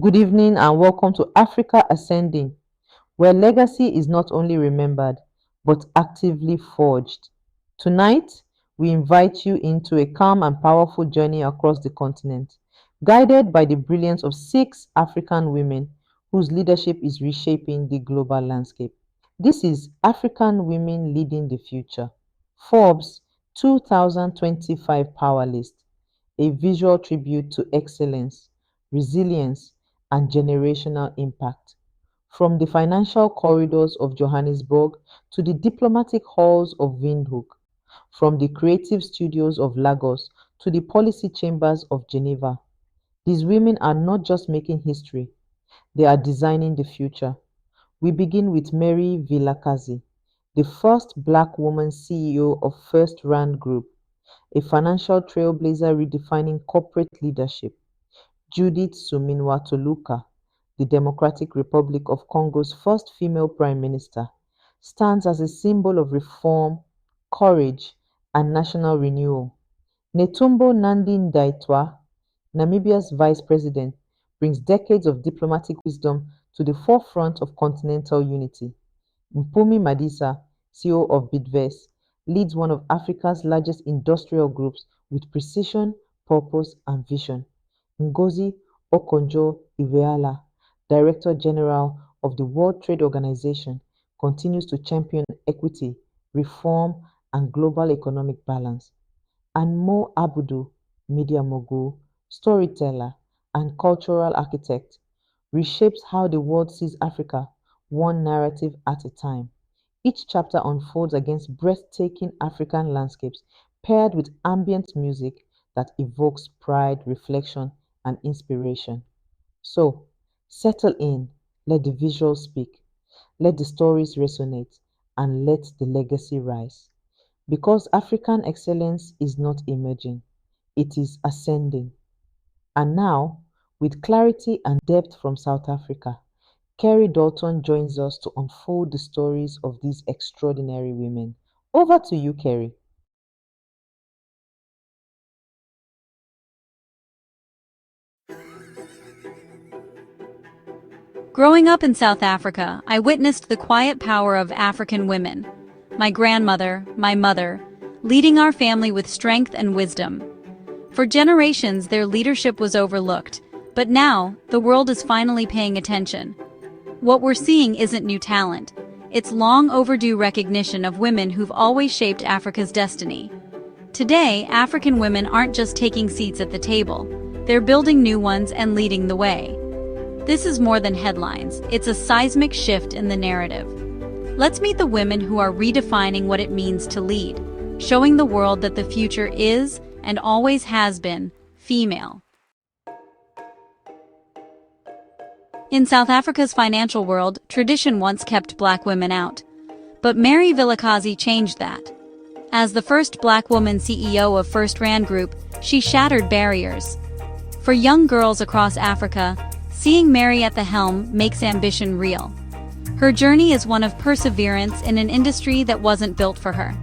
Good evening and welcome to Africa Ascending, where legacy is not only remembered but actively forged. Tonight, we invite you into a calm and powerful journey across the continent, guided by the brilliance of six African women whose leadership is reshaping the global landscape. This is African Women Leading the Future, Forbes 2025 Power List, a visual tribute to excellence, resilience, and generational impact. From the financial corridors of Johannesburg to the diplomatic halls of Windhoek, from the creative studios of Lagos to the policy chambers of Geneva, these women are not just making history, they are designing the future. We begin with Mary Vilakazi, the first Black woman CEO of FirstRand Group, a financial trailblazer redefining corporate leadership. Judith Suminwa Tuluka, the Democratic Republic of Congo's first female prime minister, stands as a symbol of reform, courage, and national renewal. Netumbo Nandi Ndaitwah, Namibia's vice president, brings decades of diplomatic wisdom to the forefront of continental unity. Mpumi Madisa, CEO of Bidvest, leads one of Africa's largest industrial groups with precision, purpose, and vision. Ngozi Okonjo Iweala, Director General of the World Trade Organization, continues to champion equity, reform, and global economic balance. And Abudu, media mogul, storyteller, and cultural architect, reshapes how the world sees Africa, one narrative at a time. Each chapter unfolds against breathtaking African landscapes paired with ambient music that evokes pride, reflection, and inspiration. So, settle in, let the visuals speak, let the stories resonate, and let the legacy rise. Because African excellence is not emerging, it is ascending. And now, with clarity and depth from South Africa, Kerry Dalton joins us to unfold the stories of these extraordinary women. Over to you, Kerry. Growing up in South Africa, I witnessed the quiet power of African women. My grandmother, my mother, leading our family with strength and wisdom. For generations, their leadership was overlooked, but now, the world is finally paying attention. What we're seeing isn't new talent. It's long overdue recognition of women who've always shaped Africa's destiny. Today, African women aren't just taking seats at the table. They're building new ones and leading the way. This is more than headlines, it's a seismic shift in the narrative. Let's meet the women who are redefining what it means to lead, showing the world that the future is, and always has been, female. In South Africa's financial world, tradition once kept Black women out. But Mary Vilakazi changed that. As the first Black woman CEO of FirstRand Group, she shattered barriers. For young girls across Africa, seeing Mary at the helm makes ambition real. Her journey is one of perseverance in an industry that wasn't built for her.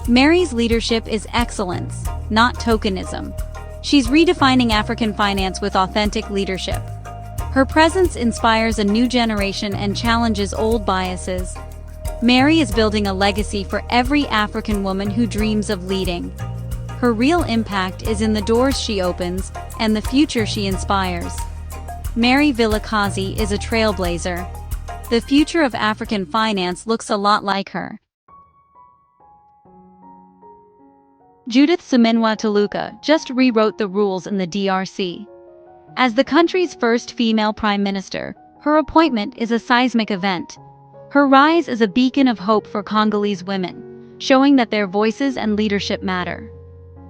Mary's leadership is excellence, not tokenism. She's redefining African finance with authentic leadership. Her presence inspires a new generation and challenges old biases. Mary is building a legacy for every African woman who dreams of leading. Her real impact is in the doors she opens and the future she inspires. Mary Vilakazi is a trailblazer. The future of African finance looks a lot like her. Judith Suminwa Tuluka just rewrote the rules in the DRC. As the country's first female prime minister, her appointment is a seismic event. Her rise is a beacon of hope for Congolese women, showing that their voices and leadership matter.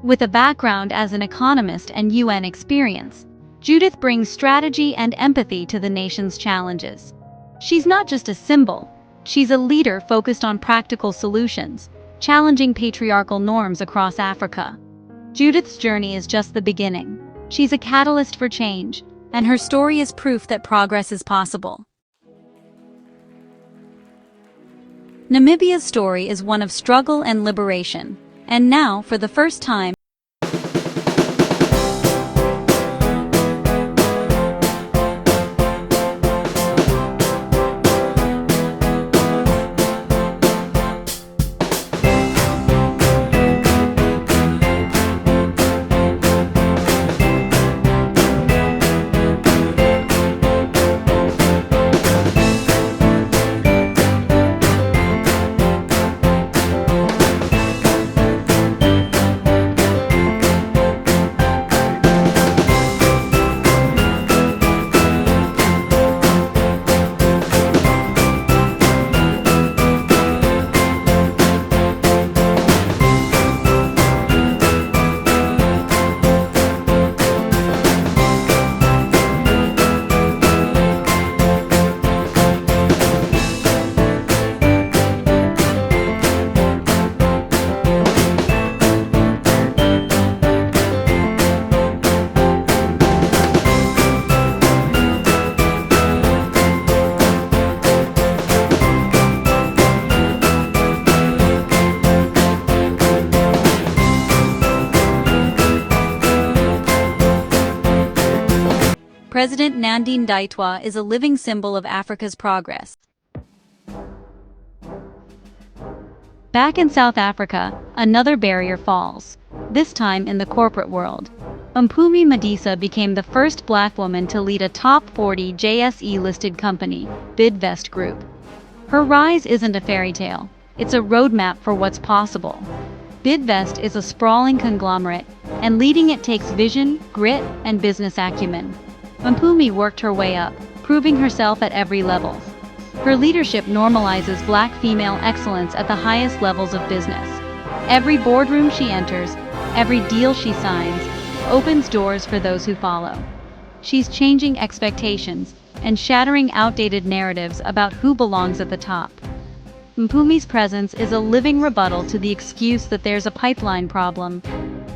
With a background as an economist and UN experience, Judith brings strategy and empathy to the nation's challenges. She's not just a symbol, she's a leader focused on practical solutions, challenging patriarchal norms across Africa. Judith's journey is just the beginning. She's a catalyst for change, and her story is proof that progress is possible. Namibia's story is one of struggle and liberation, and now, for the first time, President Nandi Ndaitwah is a living symbol of Africa's progress. Back in South Africa, another barrier falls, this time in the corporate world. Mpumi Madisa became the first black woman to lead a top 40 JSE-listed company, Bidvest Group. Her rise isn't a fairy tale, it's a roadmap for what's possible. Bidvest is a sprawling conglomerate, and leading it takes vision, grit, and business acumen. Mpumi worked her way up, proving herself at every level. Her leadership normalizes black female excellence at the highest levels of business. Every boardroom she enters, every deal she signs, opens doors for those who follow. She's changing expectations and shattering outdated narratives about who belongs at the top. Mpumi's presence is a living rebuttal to the excuse that there's a pipeline problem.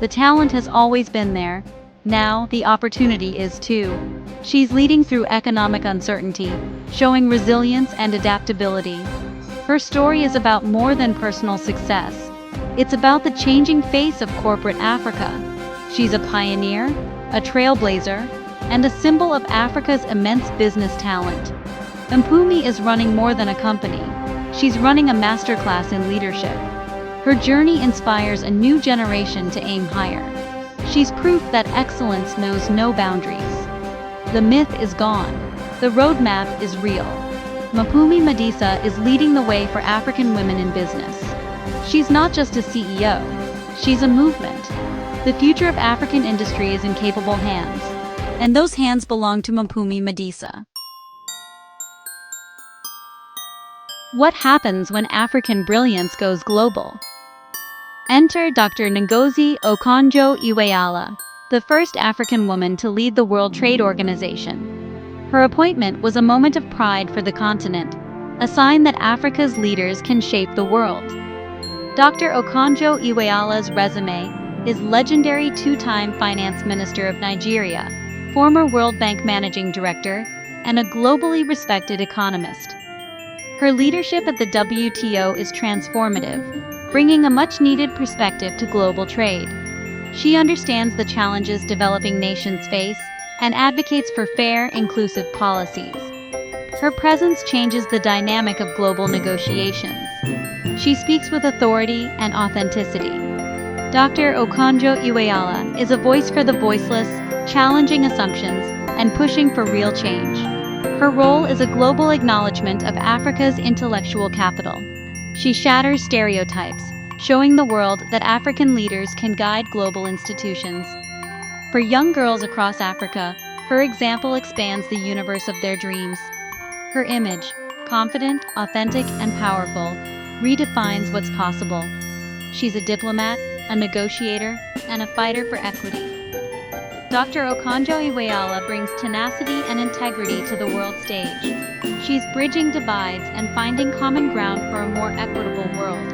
The talent has always been there. Now, the opportunity is too. She's leading through economic uncertainty, showing resilience and adaptability. Her story is about more than personal success. It's about the changing face of corporate Africa. She's a pioneer, a trailblazer, and a symbol of Africa's immense business talent. Mpumi is running more than a company. She's running a masterclass in leadership. Her journey inspires a new generation to aim higher. She's proof that excellence knows no boundaries. The myth is gone. The roadmap is real. Mpumi Madisa is leading the way for African women in business. She's not just a CEO, she's a movement. The future of African industry is in capable hands, and those hands belong to Mpumi Madisa. What happens when African brilliance goes global? Enter Dr. Ngozi Okonjo Iweala, the first African woman to lead the World Trade Organization. Her appointment was a moment of pride for the continent, a sign that Africa's leaders can shape the world. Dr. Okonjo Iweala's resume is legendary two-time finance minister of Nigeria, former World Bank managing director, and a globally respected economist. Her leadership at the WTO is transformative, bringing a much-needed perspective to global trade. She understands the challenges developing nations face and advocates for fair, inclusive policies. Her presence changes the dynamic of global negotiations. She speaks with authority and authenticity. Dr. Okonjo Iweala is a voice for the voiceless, challenging assumptions and pushing for real change. Her role is a global acknowledgement of Africa's intellectual capital. She shatters stereotypes, showing the world that African leaders can guide global institutions. For young girls across Africa, her example expands the universe of their dreams. Her image, confident, authentic, and powerful, redefines what's possible. She's a diplomat, a negotiator, and a fighter for equity. Dr. Okonjo Iweala brings tenacity and integrity to the world stage. She's bridging divides and finding common ground for a more equitable world.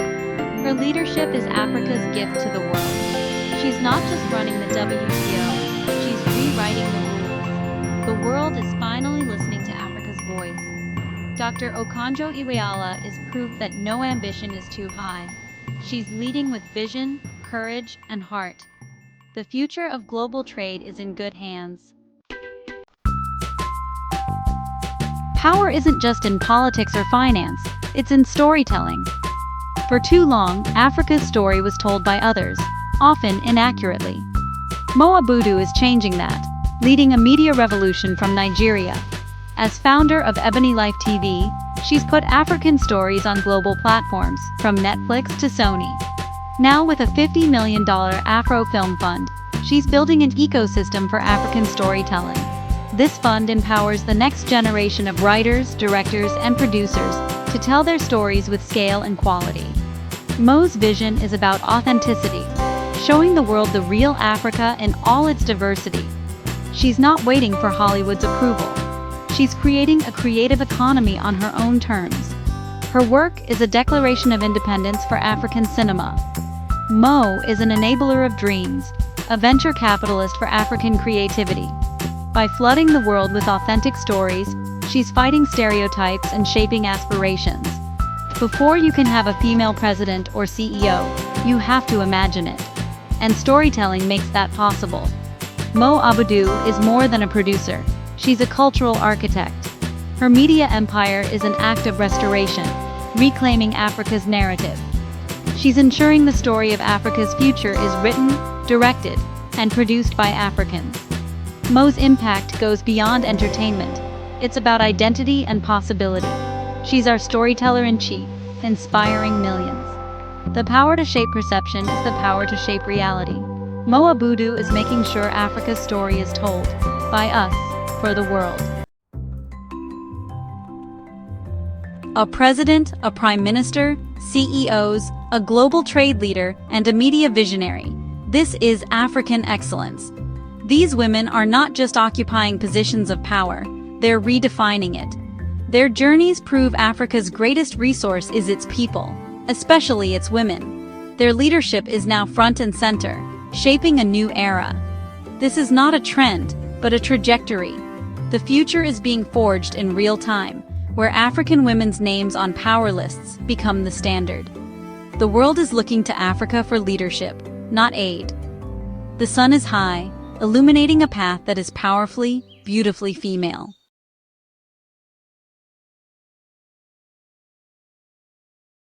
Her leadership is Africa's gift to the world. She's not just running the WTO, she's rewriting the rules. The world is finally listening to Africa's voice. Dr. Okonjo Iweala is proof that no ambition is too high. She's leading with vision, courage, and heart. The future of global trade is in good hands. Power isn't just in politics or finance, it's in storytelling. For too long, Africa's story was told by others, often inaccurately. Abudu is changing that, leading a media revolution from Nigeria. As founder of Ebony Life TV, she's put African stories on global platforms, from Netflix to Sony. Now with a $50 million Afro Film Fund, she's building an ecosystem for African storytelling. This fund empowers the next generation of writers, directors, and producers to tell their stories with scale and quality. Mo's vision is about authenticity, showing the world the real Africa in all its diversity. She's not waiting for Hollywood's approval. She's creating a creative economy on her own terms. Her work is a declaration of independence for African cinema. Mo is an enabler of dreams, a venture capitalist for African creativity. By flooding the world with authentic stories, she's fighting stereotypes and shaping aspirations. Before you can have a female president or CEO, you have to imagine it. And storytelling makes that possible. Mo Abudu is more than a producer. She's a cultural architect. Her media empire is an act of restoration, reclaiming Africa's narrative. She's ensuring the story of Africa's future is written, directed, and produced by Africans. Mo's impact goes beyond entertainment. It's about identity and possibility. She's our storyteller-in-chief, inspiring millions. The power to shape perception is the power to shape reality. Mo Abudu is making sure Africa's story is told, by us, for the world. A president, a prime minister, CEOs, a global trade leader, and a media visionary. This is African excellence. These women are not just occupying positions of power, they're redefining it. Their journeys prove Africa's greatest resource is its people, especially its women. Their leadership is now front and center, shaping a new era. This is not a trend, but a trajectory. The future is being forged in real time, where African women's names on power lists become the standard. The world is looking to Africa for leadership, not aid. The sun is high, illuminating a path that is powerfully, beautifully female.